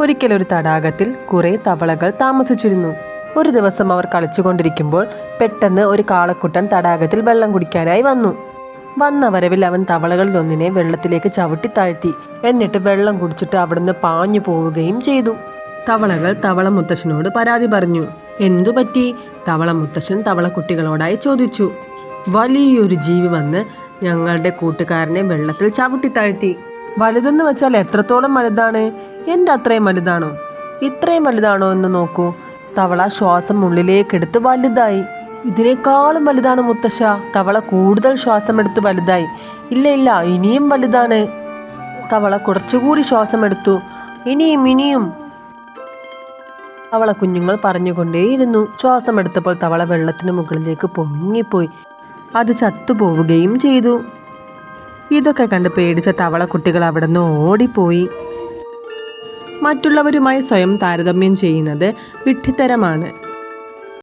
ഒരിക്കലൊരു തടാകത്തിൽ കുറെ തവളകൾ താമസിച്ചിരുന്നു. ഒരു ദിവസം അവർ കളിച്ചുകൊണ്ടിരിക്കുമ്പോൾ പെട്ടെന്ന് ഒരു കാളക്കുട്ടൻ തടാകത്തിൽ വെള്ളം കുടിക്കാനായി വന്നു. വന്ന വരവിൽ അവൻ തവളകളിൽ ഒന്നിനെ വെള്ളത്തിലേക്ക് ചവിട്ടി താഴ്ത്തി. എന്നിട്ട് വെള്ളം കുടിച്ചിട്ട് അവിടുന്ന് പാഞ്ഞു പോവുകയും ചെയ്തു. തവളകൾ തവള മുത്തശ്ശനോട് പരാതി പറഞ്ഞു. എന്തു പറ്റി? തവള മുത്തശ്ശൻ തവളക്കുട്ടികളോടായി ചോദിച്ചു. വലിയൊരു ജീവി വന്ന് ഞങ്ങളുടെ കൂട്ടുകാരനെ വെള്ളത്തിൽ ചവിട്ടി താഴ്ത്തി. വലുതെന്ന് വെച്ചാൽ എത്രത്തോളം വലുതാണ്? എൻ്റെ അത്രയും വലുതാണോ? ഇത്രയും വലുതാണോ എന്ന് നോക്കൂ. തവള ശ്വാസം ഉള്ളിലേക്കെടുത്ത് വലുതായി. ഇതിനേക്കാളും വലുതാണ് മുത്തശ്ശ. തവള കൂടുതൽ ശ്വാസമെടുത്ത് വലുതായി. ഇല്ല ഇല്ല, ഇനിയും വലുതാണ്. തവള കുറച്ചുകൂടി ശ്വാസമെടുത്തു. ഇനിയും. തവള കുഞ്ഞുങ്ങൾ പറഞ്ഞുകൊണ്ടേയിരുന്നു. ശ്വാസമെടുത്തപ്പോൾ തവള വെള്ളത്തിന് മുകളിലേക്ക് പൊങ്ങിപ്പോയി. അത് ചത്തുപോവുകയും ചെയ്തു. ഇതൊക്കെ കണ്ട് പേടിച്ച തവള കുട്ടികൾ അവിടെ നിന്ന് ഓടിപ്പോയി. മറ്റുള്ളവരുമായി സ്വയം താരതമ്യം ചെയ്യുന്നത് വിഡ്ഢിത്തരമാണ്.